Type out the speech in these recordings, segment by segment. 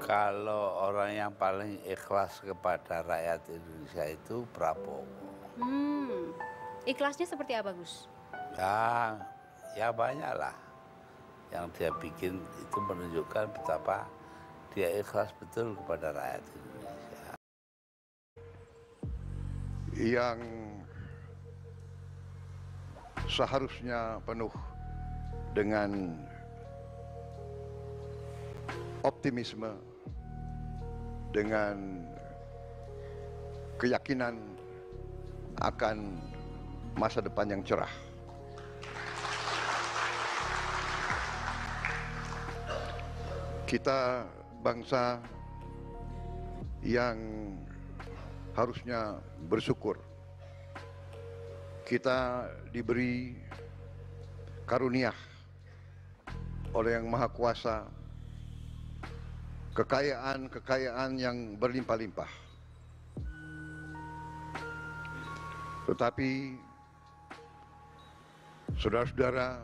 Kalau orang yang paling ikhlas kepada rakyat Indonesia itu Prabowo. Ikhlasnya seperti apa, Gus? Ya banyak lah. Yang dia bikin itu menunjukkan betapa dia ikhlas betul kepada rakyat Indonesia. Yang seharusnya penuh dengan optimisme, dengan keyakinan akan masa depan yang cerah. Kita bangsa yang harusnya bersyukur. Kita diberi karunia oleh Yang Maha Kuasa kekayaan yang berlimpah-limpah. Tetapi saudara-saudara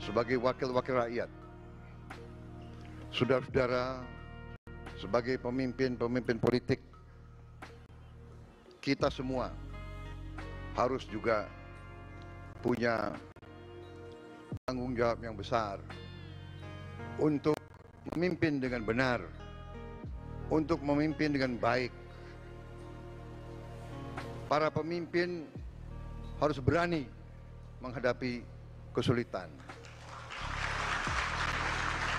sebagai wakil-wakil rakyat, saudara-saudara sebagai pemimpin-pemimpin politik, kita semua harus juga punya tanggung jawab yang besar untuk memimpin dengan benar, untuk memimpin dengan baik. Para pemimpin harus berani menghadapi kesulitan.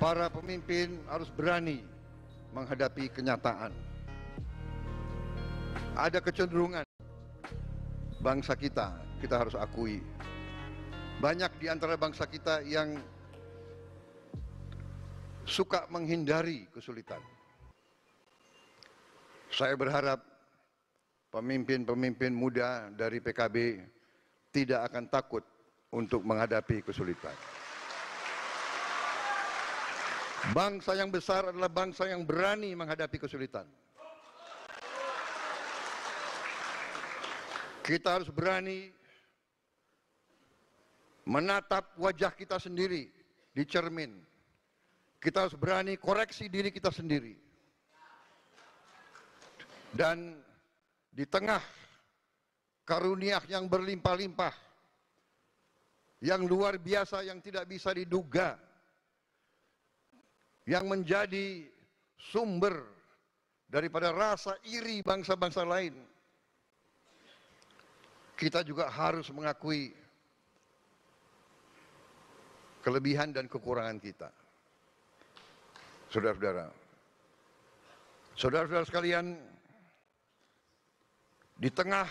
Para pemimpin harus berani menghadapi kenyataan. Ada kecenderungan bangsa kita harus akui, banyak di antara bangsa kita yang suka menghindari kesulitan. Saya berharap pemimpin-pemimpin muda dari PKB tidak akan takut untuk menghadapi kesulitan. Bangsa yang besar adalah bangsa yang berani menghadapi kesulitan. Kita harus berani menatap wajah kita sendiri di cermin. Kita harus berani koreksi diri kita sendiri. Dan di tengah karunia yang berlimpah-limpah, yang luar biasa, yang tidak bisa diduga, yang menjadi sumber daripada rasa iri bangsa-bangsa lain, kita juga harus mengakui kelebihan dan kekurangan kita. Saudara-saudara, saudara-saudara sekalian, di tengah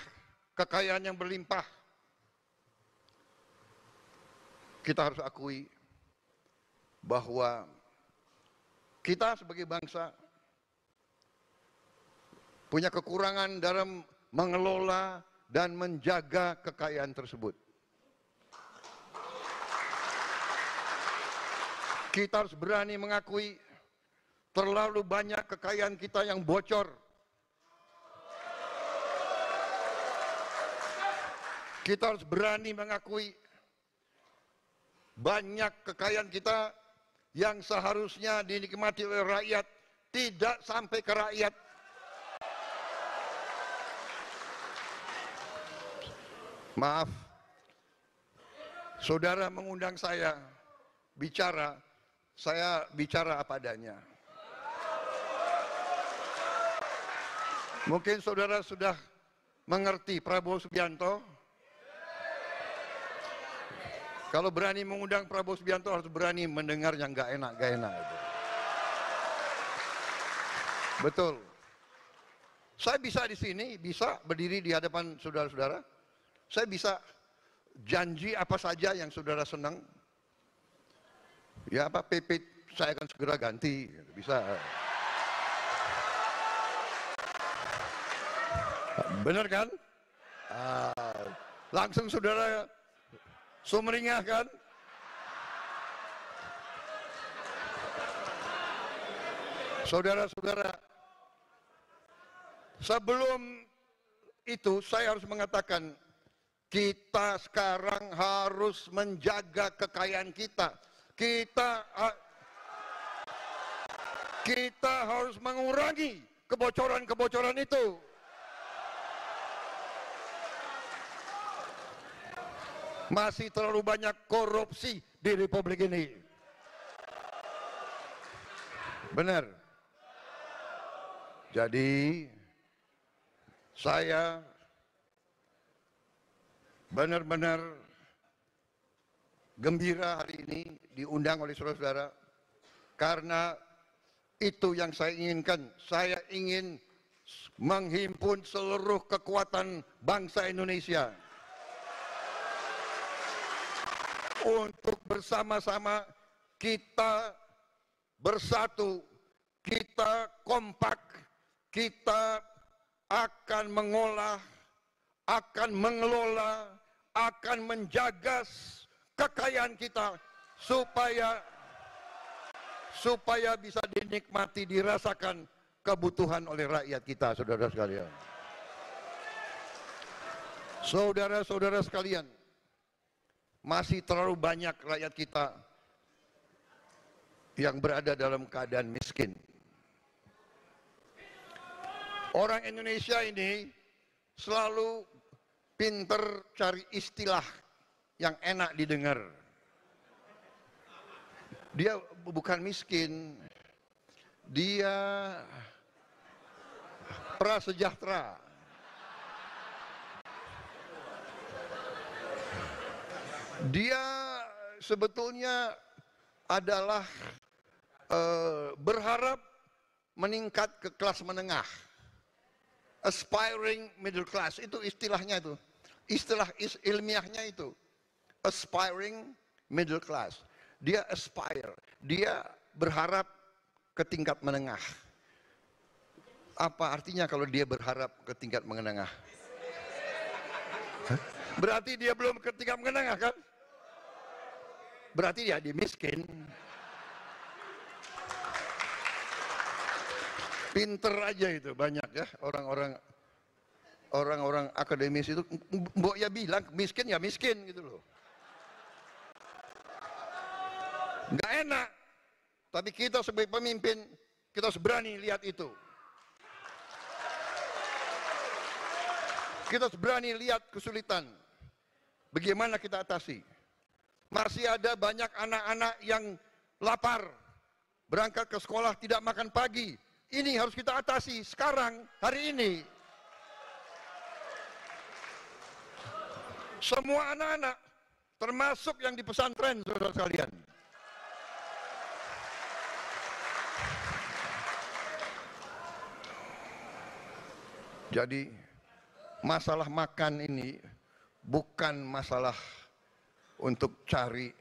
kekayaan yang berlimpah, kita harus akui bahwa kita sebagai bangsa punya kekurangan dalam mengelola dan menjaga kekayaan tersebut. Kita harus berani mengakui terlalu banyak kekayaan kita yang bocor. Kita harus berani mengakui banyak kekayaan kita yang seharusnya dinikmati oleh rakyat tidak sampai ke rakyat. Maaf, saudara mengundang saya bicara, saya bicara apa adanya. Mungkin saudara sudah mengerti Prabowo Subianto. Kalau berani mengundang Prabowo Subianto harus berani mendengar yang gak enak itu. Betul. Saya bisa di sini, bisa berdiri di hadapan saudara-saudara. Saya bisa janji apa saja yang saudara senang. Ya apa PP saya akan segera ganti, bisa. Benar kan? Langsung saudara sumringah kan? Saudara-saudara, sebelum itu saya harus mengatakan, kita sekarang harus menjaga kekayaan kita. Kita harus mengurangi kebocoran-kebocoran itu. Masih terlalu banyak korupsi di Republik ini. Benar. Jadi saya benar-benar gembira hari ini diundang oleh saudara-saudara, karena itu yang saya inginkan. Saya ingin menghimpun seluruh kekuatan bangsa Indonesia untuk bersama-sama kita bersatu, kita kompak, kita akan mengolah, akan mengelola, akan menjaga kekayaan kita supaya bisa dinikmati, dirasakan kebutuhan oleh rakyat kita, saudara sekalian. Saudara-saudara sekalian, masih terlalu banyak rakyat kita yang berada dalam keadaan miskin. Orang Indonesia ini selalu pinter cari istilah yang enak didengar. Dia bukan miskin, dia prasejahtera. Dia sebetulnya adalah berharap meningkat ke kelas menengah, aspiring middle class, itu istilahnya itu, istilah ilmiahnya itu, aspiring middle class. Dia aspire, dia berharap ke tingkat menengah. Apa artinya kalau dia berharap ke tingkat menengah? Berarti dia belum ke tingkat menengah kan? Berarti dia miskin. Pinter aja itu banyak ya orang-orang akademis itu, mbok ya bilang miskin ya miskin gitu loh. Nggak enak, tapi kita sebagai pemimpin kita harus berani lihat itu. Kita harus berani lihat kesulitan. Bagaimana kita atasi? Masih ada banyak anak-anak yang lapar, berangkat ke sekolah tidak makan pagi. Ini harus kita atasi sekarang, hari ini. Semua anak-anak, termasuk yang di pesantren, saudara sekalian. Jadi masalah makan ini bukan masalah untuk cari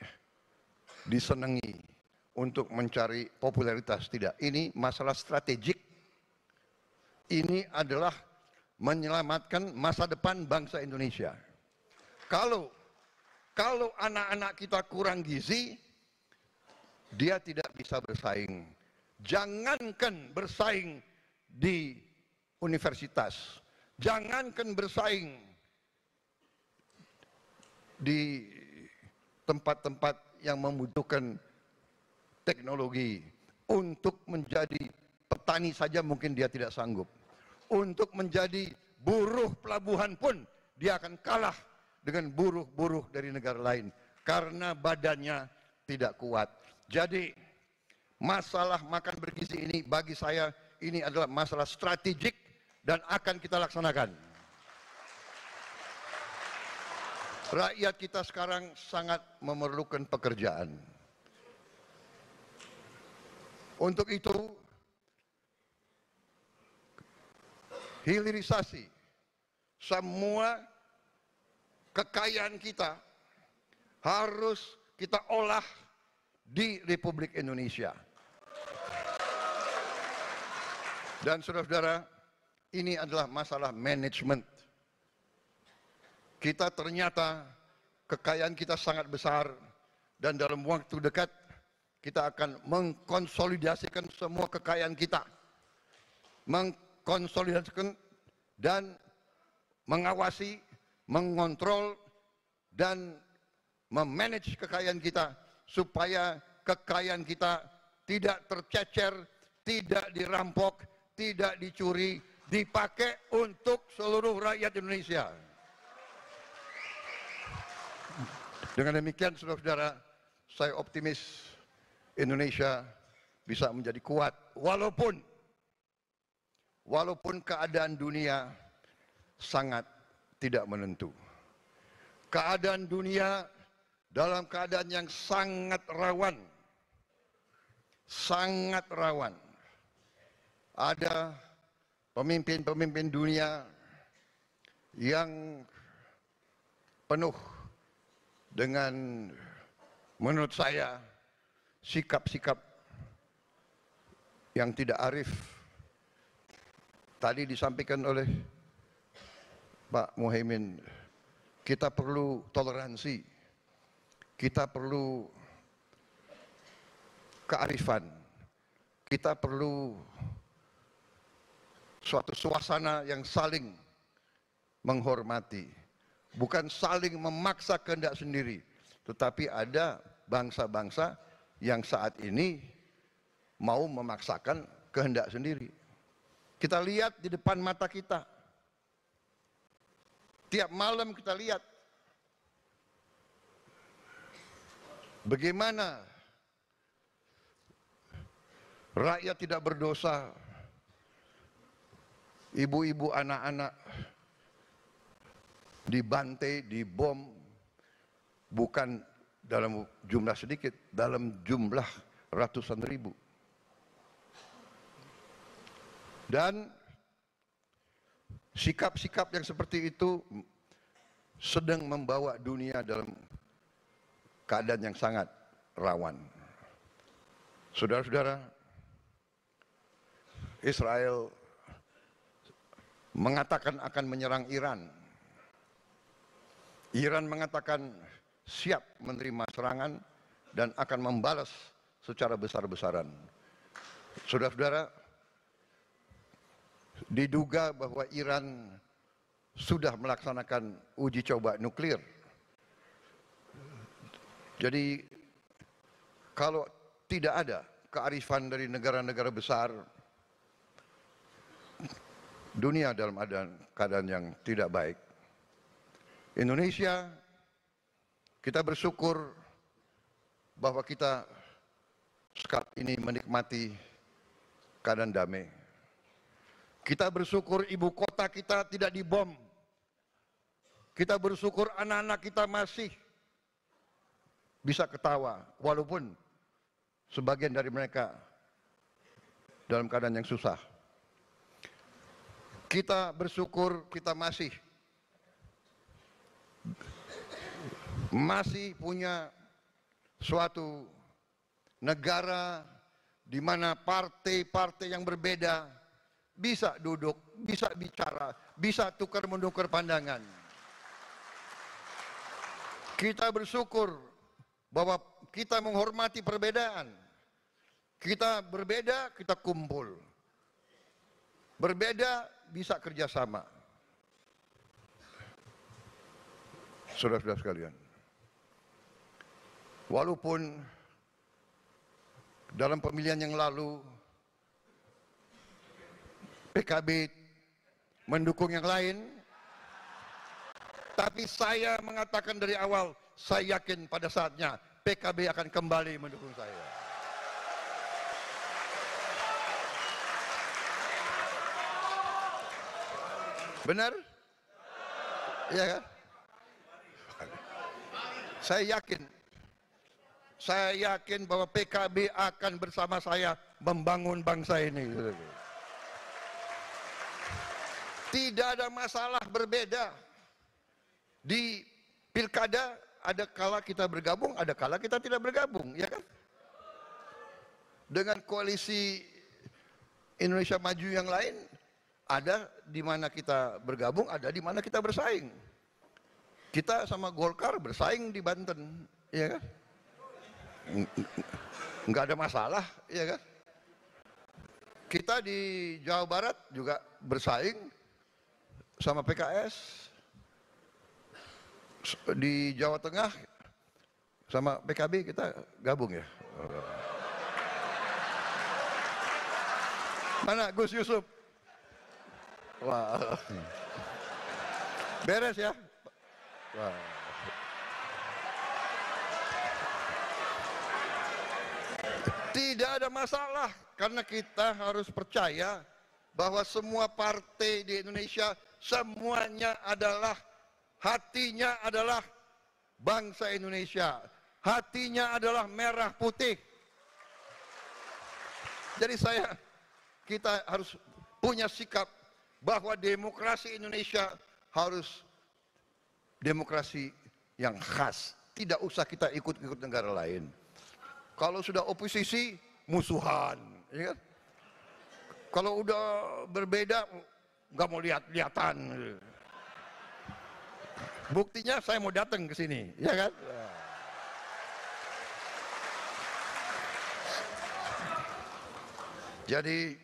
disenangi, untuk mencari popularitas, tidak. Ini masalah strategik. Ini adalah menyelamatkan masa depan bangsa Indonesia. Kalau anak-anak kita kurang gizi, dia tidak bisa bersaing. Jangankan bersaing di universitas, jangankan bersaing di tempat-tempat yang membutuhkan teknologi. Untuk menjadi petani saja mungkin dia tidak sanggup. Untuk menjadi buruh pelabuhan pun dia akan kalah dengan buruh-buruh dari negara lain karena badannya tidak kuat. Jadi masalah makan bergizi ini bagi saya ini adalah masalah strategik dan akan kita laksanakan. Rakyat kita sekarang sangat memerlukan pekerjaan. Untuk itu, hilirisasi semua kekayaan kita harus kita olah di Republik Indonesia. Dan saudara-saudara, ini adalah masalah manajemen. Kita ternyata kekayaan kita sangat besar dan dalam waktu dekat kita akan mengkonsolidasikan semua kekayaan kita. Mengkonsolidasikan dan mengawasi, mengontrol dan memanage kekayaan kita supaya kekayaan kita tidak tercecer, tidak dirampok, tidak dicuri, dipakai untuk seluruh rakyat Indonesia. Dengan demikian, saudara-saudara, saya optimis Indonesia bisa menjadi kuat walaupun keadaan dunia sangat tidak menentu. Keadaan dunia dalam keadaan yang sangat rawan. Sangat rawan. Ada pemimpin-pemimpin dunia yang penuh dengan, menurut saya, sikap-sikap yang tidak arif. Tadi disampaikan oleh Pak Muhaimin, kita perlu toleransi, kita perlu kearifan, kita perlu suatu suasana yang saling menghormati. Bukan saling memaksa kehendak sendiri, tetapi ada bangsa-bangsa yang saat ini mau memaksakan kehendak sendiri. Kita lihat di depan mata kita. Tiap malam kita lihat bagaimana rakyat tidak berdosa, ibu-ibu, anak-anak dibantai, dibom, bukan dalam jumlah sedikit, dalam jumlah ratusan ribu. Dan sikap-sikap yang seperti itu sedang membawa dunia dalam keadaan yang sangat rawan. Saudara-saudara, Israel mengatakan akan menyerang Iran. Iran mengatakan siap menerima serangan dan akan membalas secara besar-besaran. Saudara-saudara, diduga bahwa Iran sudah melaksanakan uji coba nuklir. Jadi kalau tidak ada kearifan dari negara-negara besar, dunia dalam keadaan yang tidak baik. Indonesia, kita bersyukur bahwa kita saat ini menikmati keadaan damai. Kita bersyukur ibu kota kita tidak dibom. Kita bersyukur anak-anak kita masih bisa ketawa, walaupun sebagian dari mereka dalam keadaan yang susah. Kita bersyukur kita masih punya suatu negara di mana partai-partai yang berbeda bisa duduk, bisa bicara, bisa tukar-menukar pandangan. Kita bersyukur bahwa kita menghormati perbedaan. Kita berbeda, kita kumpul. Berbeda, bisa kerjasama. Saudara-saudara sekalian, walaupun dalam pemilihan yang lalu PKB mendukung yang lain, tapi saya mengatakan dari awal, saya yakin pada saatnya PKB akan kembali mendukung saya. Benar? Iya kan? Saya yakin bahwa PKB akan bersama saya membangun bangsa ini. Tidak ada masalah berbeda. Di pilkada ada kala kita bergabung, ada kala kita tidak bergabung, ya kan? Dengan koalisi Indonesia Maju yang lain, ada di mana kita bergabung, ada di mana kita bersaing. Kita sama Golkar bersaing di Banten, ya kan? Enggak ada masalah, ya kan? Kita di Jawa Barat juga bersaing sama PKS. Di Jawa Tengah sama PKB kita gabung ya. Mana Gus Yusuf? Wah. Beres ya? Wah. Tidak ada masalah karena kita harus percaya bahwa semua partai di Indonesia semuanya adalah hatinya adalah bangsa Indonesia. Hatinya adalah merah putih. Jadi kita harus punya sikap bahwa demokrasi Indonesia harus demokrasi yang khas. Tidak usah kita ikut-ikut negara lain. Kalau sudah oposisi, musuhan. Ya kan? Kalau udah berbeda, nggak mau lihat-lihatan. Buktinya saya mau datang ke sini, ya kan? Jadi,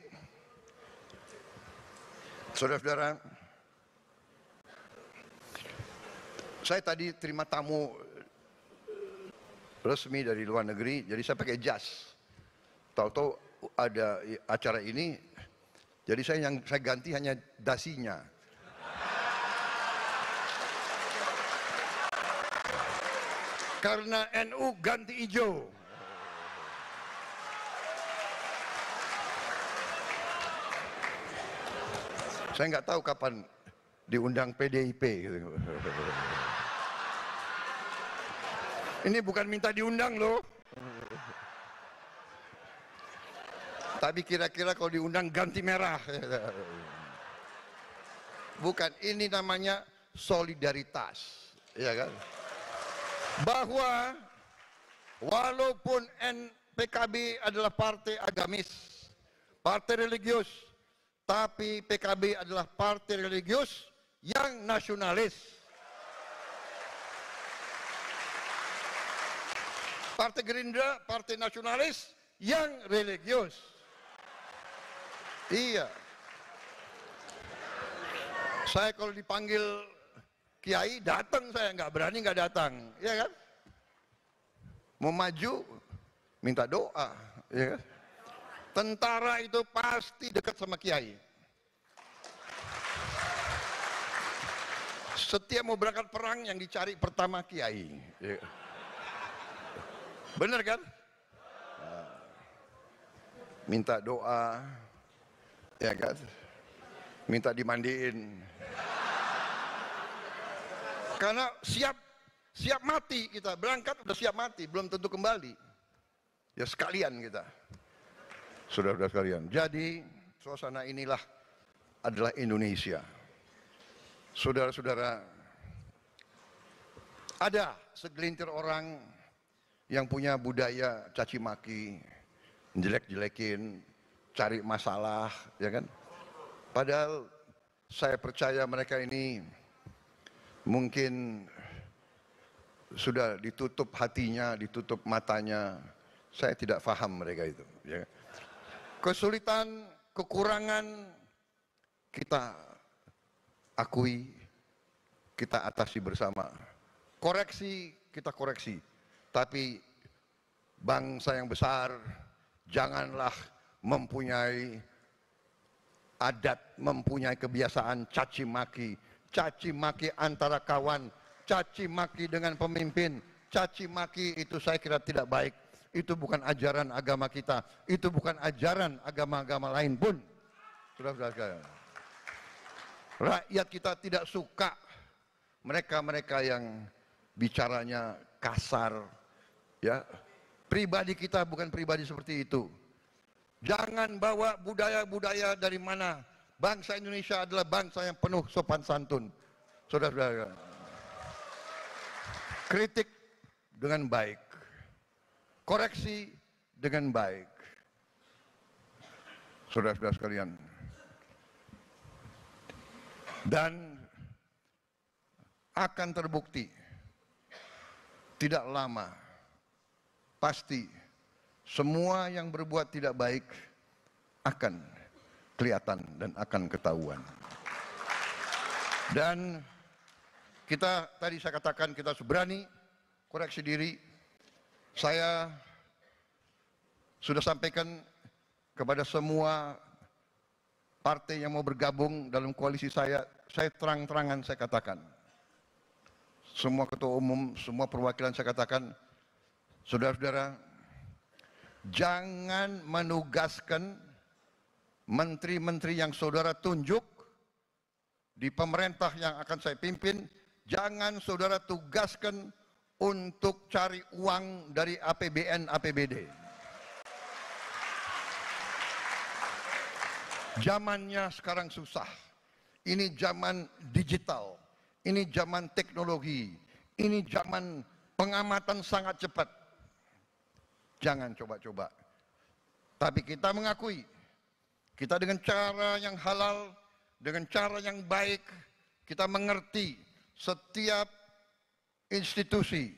saudara-saudara, saya tadi terima tamu resmi dari luar negeri, jadi saya pakai jas. Tahu-tahu ada acara ini, jadi saya ganti hanya dasinya. Karena NU ganti hijau. Saya nggak tahu kapan diundang PDIP. Ini bukan minta diundang loh. Tapi kira-kira kalau diundang ganti merah. Bukan, ini namanya solidaritas. Ya kan? Bahwa walaupun PKB adalah partai agamis, partai religius, tapi PKB adalah partai religius yang nasionalis. Partai Gerindra, partai nasionalis yang religius. Iya. Saya kalau dipanggil kiai datang, saya nggak berani nggak datang, ya kan? Mau maju minta doa, ya kan? Tentara itu pasti dekat sama kiai. Setiap mau berangkat perang yang dicari pertama kiai. Ya. Benar kan? Minta doa, ya kan? Minta dimandiin. Karena siap mati kita, berangkat udah siap mati, belum tentu kembali. Ya sekalian kita. Saudara-saudara sekalian. Jadi suasana inilah adalah Indonesia. Saudara-saudara, ada segelintir orang yang punya budaya caci maki, jelek-jelekin, cari masalah, ya kan? Padahal saya percaya mereka ini mungkin sudah ditutup hatinya, ditutup matanya. Saya tidak paham mereka itu. Ya. Kesulitan, kekurangan kita akui, kita atasi bersama. Koreksi, kita koreksi. Tapi bangsa yang besar janganlah mempunyai adat, mempunyai kebiasaan caci maki antara kawan, caci maki dengan pemimpin, caci maki itu saya kira tidak baik. Itu bukan ajaran agama kita, itu bukan ajaran agama-agama lain pun. Saudara-saudara, rakyat kita tidak suka mereka-mereka yang bicaranya kasar, ya. Pribadi kita bukan pribadi seperti itu. Jangan bawa budaya-budaya dari mana. Bangsa Indonesia adalah bangsa yang penuh sopan santun. Saudara-saudara, kritik dengan baik, koreksi dengan baik. Saudara-saudara sekalian, dan akan terbukti tidak lama, pasti semua yang berbuat tidak baik akan kelihatan dan akan ketahuan. Dan kita, tadi saya katakan kita harus berani koreksi diri. Saya sudah sampaikan kepada semua partai yang mau bergabung dalam koalisi saya terang-terangan saya katakan. Semua ketua umum, semua perwakilan saya katakan, saudara-saudara, jangan menugaskan menteri-menteri yang saudara tunjuk di pemerintah yang akan saya pimpin, jangan saudara tugaskan untuk cari uang dari APBN, APBD. Zamannya sekarang susah. Ini zaman digital, ini zaman teknologi, ini zaman pengamatan sangat cepat. Jangan coba-coba. Tapi kita mengakui, kita dengan cara yang halal, dengan cara yang baik, kita mengerti setiap institusi,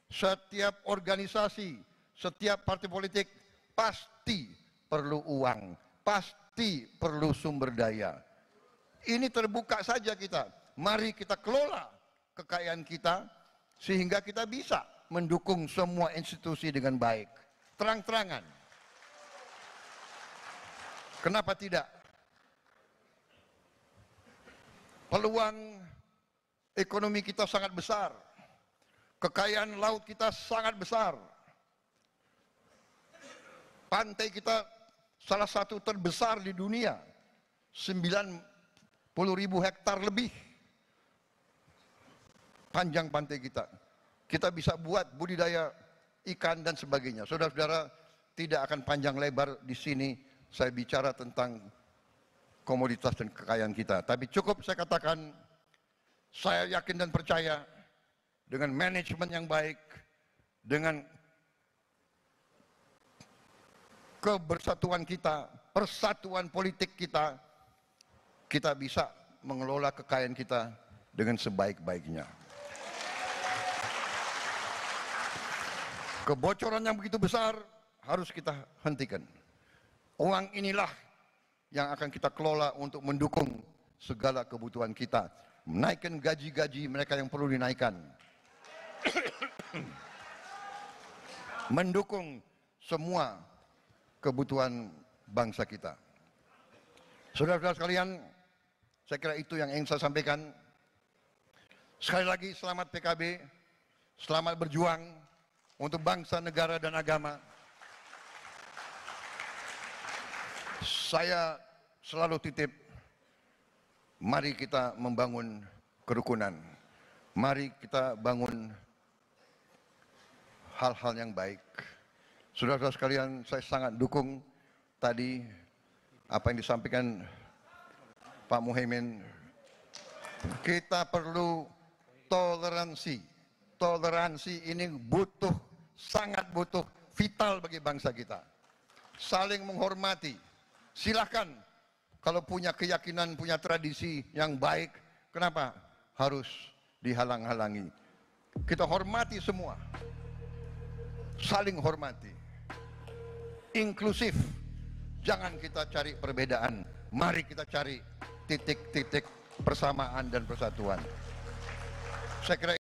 setiap organisasi, setiap partai politik pasti perlu uang, pasti perlu sumber daya. Ini terbuka saja kita. Mari kita kelola kekayaan kita sehingga kita bisa mendukung semua institusi dengan baik. Terang-terangan. Kenapa tidak? Peluang ekonomi kita sangat besar. Kekayaan laut kita sangat besar. Pantai kita salah satu terbesar di dunia. 90.000 hektar lebih. Panjang pantai kita. Kita bisa buat budidaya ikan dan sebagainya. Saudara-saudara, tidak akan panjang lebar di sini saya bicara tentang komoditas dan kekayaan kita. Tapi cukup saya katakan, saya yakin dan percaya dengan manajemen yang baik, dengan kebersatuan kita, persatuan politik kita, kita bisa mengelola kekayaan kita dengan sebaik-baiknya. Kebocoran yang begitu besar harus kita hentikan. Uang inilah yang akan kita kelola untuk mendukung segala kebutuhan kita. Menaikkan gaji-gaji mereka yang perlu dinaikkan. Mendukung semua kebutuhan bangsa kita. Saudara-saudara sekalian, saya kira itu yang ingin saya sampaikan. Sekali lagi selamat PKB, selamat berjuang untuk bangsa, negara, dan agama. Saya selalu titip, mari kita membangun kerukunan. Mari kita bangun hal-hal yang baik. Saudara-saudara sekalian, saya sangat dukung tadi apa yang disampaikan Pak Muhaimin. Kita perlu toleransi. Toleransi ini butuh, sangat butuh, vital bagi bangsa kita. Saling menghormati. Silakan kalau punya keyakinan, punya tradisi yang baik, kenapa harus dihalang-halangi? Kita hormati semua. Saling hormati. Inklusif. Jangan kita cari perbedaan. Mari kita cari titik-titik persamaan dan persatuan. Saya kira